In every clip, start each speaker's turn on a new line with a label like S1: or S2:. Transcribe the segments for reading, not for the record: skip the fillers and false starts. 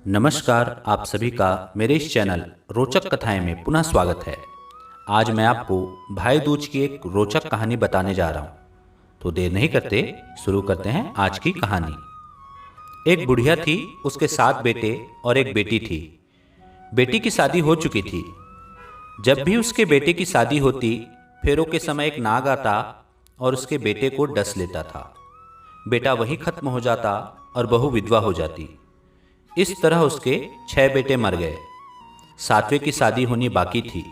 S1: नमस्कार, आप सभी का मेरे इस चैनल रोचक कथाएं में पुनः स्वागत है। आज मैं आपको भाई दूज की एक रोचक कहानी बताने जा रहा हूं। तो देर नहीं करते शुरू करते हैं आज की कहानी। एक बुढ़िया थी, उसके 7 बेटे और एक बेटी थी। बेटी की शादी हो चुकी थी। जब भी उसके बेटे की शादी होती, फेरों के समय एक नाग आता और उसके बेटे को डस लेता था। बेटा वही खत्म हो जाता और बहू विधवा हो जाती। इस तरह उसके 6 बेटे मर गए। 7वें की शादी होनी बाकी थी।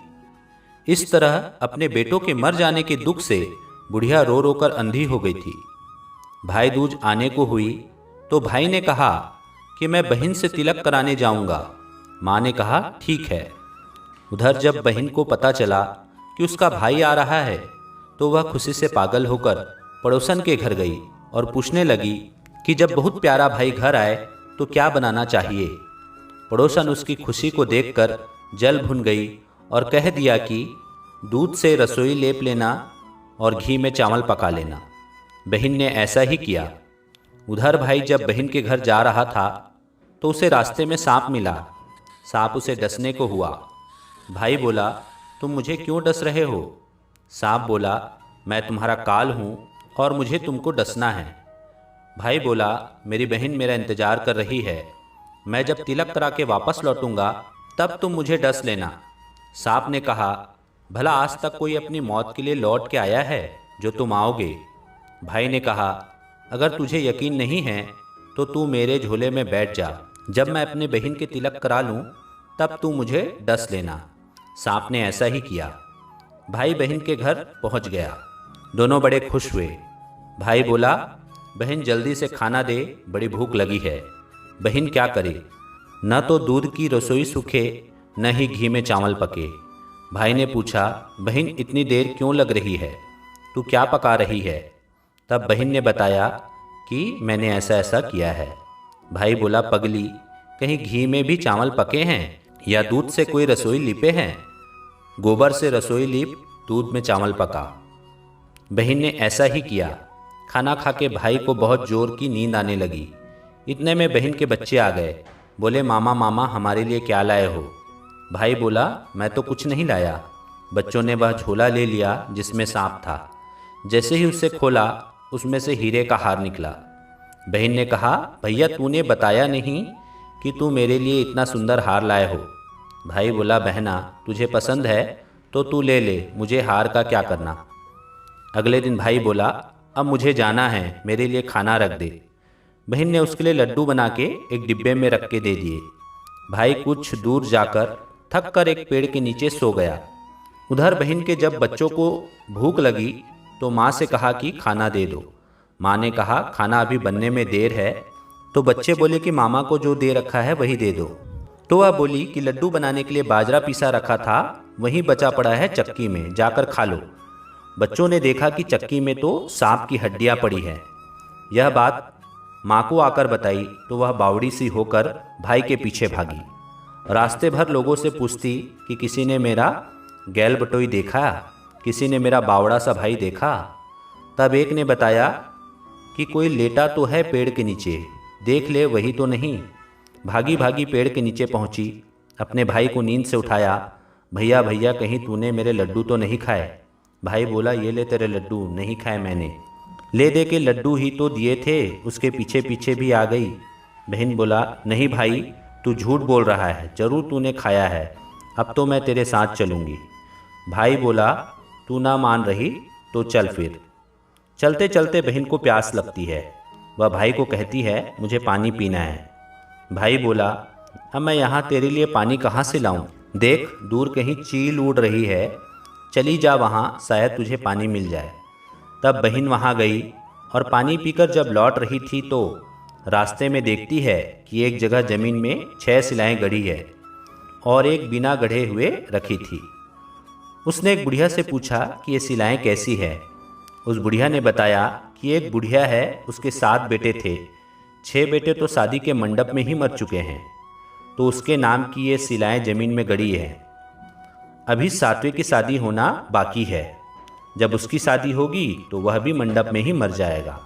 S1: इस तरह अपने बेटों के मर जाने के दुख से बुढ़िया रो रो कर अंधी हो गई थी। भाई दूज आने को हुई तो भाई ने कहा कि मैं बहन से तिलक कराने जाऊंगा। माँ ने कहा ठीक है। उधर जब बहन को पता चला कि उसका भाई आ रहा है तो वह खुशी से पागल होकर पड़ोसन के घर गई और पूछने लगी कि जब बहुत प्यारा भाई घर आए तो क्या बनाना चाहिए। पड़ोसन उसकी खुशी को देखकर जल भुन गई और कह दिया कि दूध से रसोई लेप लेना और घी में चावल पका लेना। बहन ने ऐसा ही किया। उधर भाई जब बहन के घर जा रहा था तो उसे रास्ते में सांप मिला। सांप उसे डसने को हुआ। भाई बोला, तुम मुझे क्यों डस रहे हो? सांप बोला, मैं तुम्हारा काल हूँ और मुझे तुमको डसना है। भाई बोला, मेरी बहन मेरा इंतजार कर रही है। मैं जब तिलक करा के वापस लौटूंगा तब तुम मुझे डस लेना। सांप ने कहा, भला आज तक कोई अपनी मौत के लिए लौट के आया है जो तुम आओगे? भाई ने कहा, अगर तुझे यकीन नहीं है तो तू मेरे झोले में बैठ जा। जब मैं अपने बहन के तिलक करा लूँ तब तू मुझे डस लेना। सांप ने ऐसा ही किया। भाई बहन के घर पहुँच गया। दोनों बड़े खुश हुए। भाई बोला, बहन जल्दी से खाना दे, बड़ी भूख लगी है। बहन क्या करे, न तो दूध की रसोई सूखे न ही घी में चावल पके। भाई ने पूछा, बहन इतनी देर क्यों लग रही है, तू क्या पका रही है? तब बहन ने बताया कि मैंने ऐसा ऐसा किया है। भाई बोला, पगली, कहीं घी में भी चावल पके हैं या दूध से कोई रसोई लिपे हैं? गोबर से रसोई लीप, दूध में चावल पका। बहन ने ऐसा ही किया। खाना खा के भाई को बहुत जोर की नींद आने लगी। इतने में बहन के बच्चे आ गए। बोले, मामा मामा हमारे लिए क्या लाए हो? भाई बोला, मैं तो कुछ नहीं लाया। बच्चों ने वह झोला ले लिया जिसमें सांप था। जैसे ही उसे खोला उसमें से हीरे का हार निकला। बहन ने कहा, भैया तूने बताया नहीं कि तू मेरे लिए इतना सुंदर हार लाए हो। भाई बोला, बहना तुझे पसंद है तो तू ले ले, मुझे हार का क्या करना। अगले दिन भाई बोला, अब मुझे जाना है, मेरे लिए खाना रख दे। बहन ने उसके लिए लड्डू बना के एक डिब्बे में रख के दे दिए। भाई कुछ दूर जाकर थक कर एक पेड़ के नीचे सो गया। उधर बहन के जब बच्चों को भूख लगी तो माँ से कहा कि खाना दे दो। माँ ने कहा, खाना अभी बनने में देर है। तो बच्चे बोले कि मामा को जो दे रखा है वही दे दो। तो वह बोली कि लड्डू बनाने के लिए बाजरा पीसा रखा था, वहीं बचा पड़ा है चक्की में, जाकर खा लो। बच्चों ने देखा कि चक्की में तो सांप की हड्डियां पड़ी हैं। यह बात माँ को आकर बताई तो वह बावड़ी सी होकर भाई के पीछे भागी। रास्ते भर लोगों से पूछती कि किसी ने मेरा गैल बटोई देखा, किसी ने मेरा बावड़ा सा भाई देखा। तब एक ने बताया कि कोई लेटा तो है पेड़ के नीचे, देख ले वही तो नहीं। भागी भागी पेड़ के नीचे पहुंची, अपने भाई को नींद से उठाया। भैया भैया कहीं तूने मेरे लड्डू तो नहीं खाए? भाई बोला, ये ले तेरे लड्डू, नहीं खाए मैंने। ले दे के लड्डू ही तो दिए थे, उसके पीछे पीछे भी आ गई। बहन बोला, नहीं भाई तू झूठ बोल रहा है, जरूर तूने खाया है, अब तो मैं तेरे साथ चलूँगी। भाई बोला, तू ना मान रही तो चल फिर। चलते चलते बहन को प्यास लगती है। वह भाई को कहती है, मुझे पानी पीना है। भाई बोला, अब मैं यहाँ तेरे लिए पानी कहाँ से लाऊं? देख दूर कहीं चील उड़ रही है, चली जा वहाँ, शायद तुझे पानी मिल जाए। तब बहन वहाँ गई और पानी पीकर जब लौट रही थी तो रास्ते में देखती है कि एक जगह ज़मीन में 6 शिलाएँ गड़ी है और एक बिना गढ़े हुए रखी थी। उसने एक बुढ़िया से पूछा कि ये शिलाएँ कैसी है? उस बुढ़िया ने बताया कि एक बुढ़िया है, उसके 7 बेटे थे। 6 बेटे तो शादी के मंडप में ही मर चुके हैं, तो उसके नाम की ये शिलाएँ ज़मीन में गड़ी है। अभी 7वें की शादी होना बाकी है। जब उसकी शादी होगी तो वह भी मंडप में ही मर जाएगा,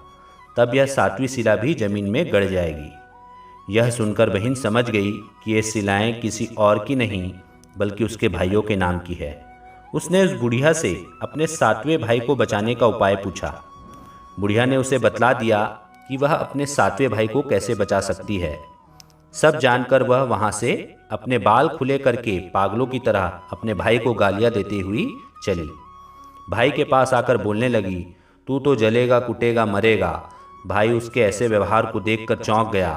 S1: तब यह 7वीं शिला भी जमीन में गड़ जाएगी। यह सुनकर बहन समझ गई कि ये सिलाएं किसी और की नहीं बल्कि उसके भाइयों के नाम की है। उसने उस बुढ़िया से अपने 7वें भाई को बचाने का उपाय पूछा। बुढ़िया ने उसे बतला दिया कि वह अपने 7वें भाई को कैसे बचा सकती है। सब जानकर वह वहां से अपने बाल खुले करके पागलों की तरह अपने भाई को गालियां देती हुई चली। भाई के पास आकर बोलने लगी, तू तो जलेगा कुटेगा मरेगा। भाई उसके ऐसे व्यवहार को देखकर चौंक गया,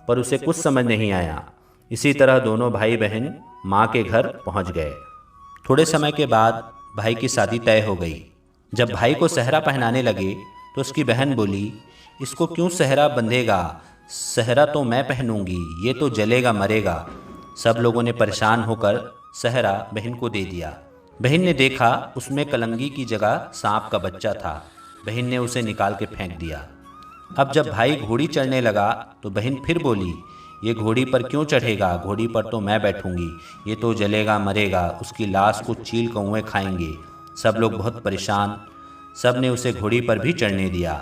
S1: पर उसे कुछ समझ नहीं आया। इसी तरह दोनों भाई बहन माँ के घर पहुँच गए। थोड़े समय के बाद भाई की शादी तय हो गई। जब भाई को सेहरा पहनाने लगे तो उसकी बहन बोली, इसको क्यों सेहरा बंधेगा? सेहरा तो मैं पहनूंगी, ये तो जलेगा मरेगा। सब लोगों ने परेशान होकर सेहरा बहन को दे दिया। बहन ने देखा उसमें कलंगी की जगह सांप का बच्चा था। बहन ने उसे निकाल के फेंक दिया। अब जब भाई घोड़ी चढ़ने लगा तो बहन फिर बोली, ये घोड़ी पर क्यों चढ़ेगा? घोड़ी पर तो मैं बैठूंगी, ये तो जलेगा मरेगा, उसकी लाश को चील कौवे खाएंगे। सब लोग बहुत परेशान। सब ने उसे घोड़ी पर भी चढ़ने दिया।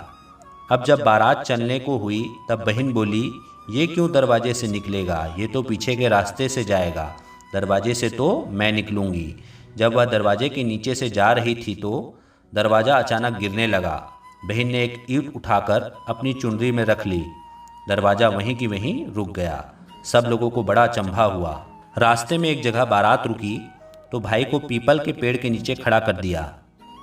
S1: अब जब बारात चलने को हुई तब बहन बोली, ये क्यों दरवाजे से निकलेगा? ये तो पीछे के रास्ते से जाएगा, दरवाजे से तो मैं निकलूंगी। जब वह दरवाजे के नीचे से जा रही थी तो दरवाज़ा अचानक गिरने लगा। बहन ने एक ईंट उठाकर अपनी चुनरी में रख ली। दरवाज़ा वहीं की वहीं रुक गया। सब लोगों को बड़ा अचंभा हुआ। रास्ते में एक जगह बारात रुकी तो भाई को पीपल के पेड़ के नीचे खड़ा कर दिया।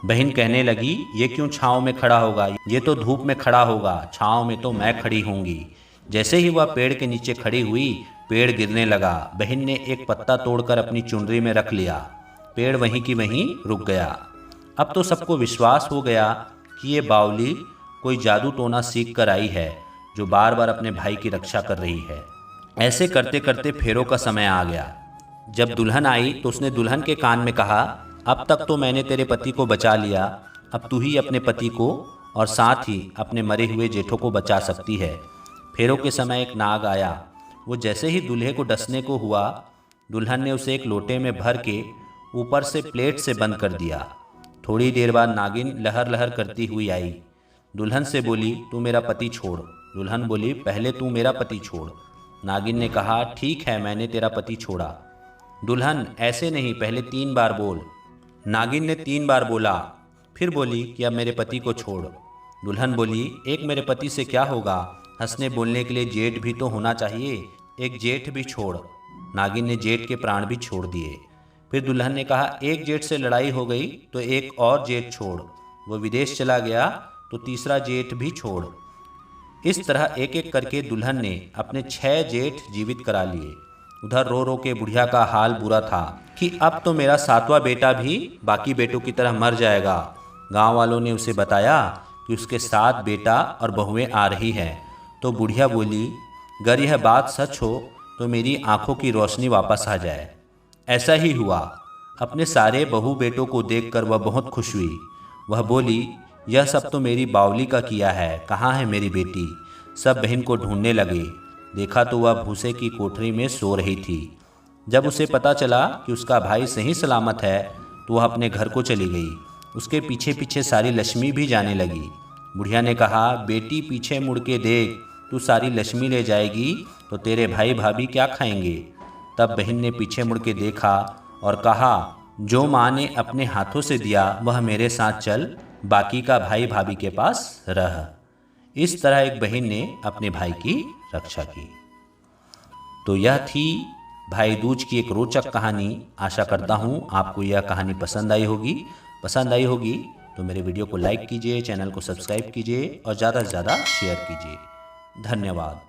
S1: बहन कहने लगी, ये क्यों छाँव में खड़ा होगा? ये तो धूप में खड़ा होगा, छाँव में तो मैं खड़ी होंगी। जैसे ही वह पेड़ के नीचे खड़ी हुई, पेड़ गिरने लगा। बहन ने एक पत्ता तोड़कर अपनी चुनरी में रख लिया। पेड़ वहीं की वहीं रुक गया। अब तो सबको विश्वास हो गया कि ये बावली कोई जादू टोना सीख कर आई है, जो बार बार अपने भाई की रक्षा कर रही है। ऐसे करते करते फेरों का समय आ गया। जब दुल्हन आई तो उसने दुल्हन के कान में कहा, अब तक तो मैंने तेरे पति को बचा लिया, अब तू ही अपने पति को और साथ ही अपने मरे हुए जेठों को बचा सकती है। फेरों के समय एक नाग आया। वो जैसे ही दूल्हे को डसने को हुआ, दुल्हन ने उसे एक लोटे में भर के ऊपर से प्लेट से बंद कर दिया। थोड़ी देर बाद नागिन लहर लहर करती हुई आई। दुल्हन से बोली, तू मेरा पति छोड़। दुल्हन बोली, पहले तू मेरा पति छोड़। नागिन ने कहा, ठीक है, मैंने तेरा पति छोड़ा। दुल्हन, ऐसे नहीं, पहले 3 बार बोल। नागिन ने 3 बार बोला। फिर बोली कि अब मेरे पति को छोड़। दुल्हन बोली, एक मेरे पति से क्या होगा? हंसने बोलने के लिए जेठ भी तो होना चाहिए, एक जेठ भी छोड़। नागिन ने जेठ के प्राण भी छोड़ दिए। फिर दुल्हन ने कहा, एक जेठ से लड़ाई हो गई तो एक और जेठ छोड़। वो विदेश चला गया तो तीसरा जेठ भी छोड़। इस तरह एक एक करके दुल्हन ने अपने 6 जेठ जीवित करा लिए। उधर रो रो के बुढ़िया का हाल बुरा था कि अब तो मेरा 7वां बेटा भी बाकी बेटों की तरह मर जाएगा। गांव वालों ने उसे बताया कि उसके 7 बेटा और बहुएं आ रही हैं। तो बुढ़िया बोली, अगर यह बात सच हो तो मेरी आंखों की रोशनी वापस आ जाए। ऐसा ही हुआ। अपने सारे बहू बेटों को देखकर वह बहुत खुश हुई। वह बोली, यह सब तो मेरी बावली का किया है, कहाँ है मेरी बेटी? सब बहन को ढूंढने लगे। देखा तो वह भूसे की कोठरी में सो रही थी। जब उसे पता चला कि उसका भाई सही सलामत है तो वह अपने घर को चली गई। उसके पीछे पीछे सारी लक्ष्मी भी जाने लगी। बुढ़िया ने कहा, बेटी पीछे मुड़ के देख, तू सारी लक्ष्मी ले जाएगी तो तेरे भाई भाभी क्या खाएंगे? तब बहन ने पीछे मुड़ के देखा और कहा, जो माँ ने अपने हाथों से दिया वह मेरे साथ चल, बाकी का भाई भाभी के पास रह। इस तरह एक बहन ने अपने भाई की रक्षा की। तो यह थी भाई दूज की एक रोचक कहानी। आशा करता हूँ आपको यह कहानी पसंद आई होगी। पसंद आई होगी तो मेरे वीडियो को लाइक कीजिए, चैनल को सब्सक्राइब कीजिए और ज़्यादा से ज़्यादा शेयर कीजिए। धन्यवाद।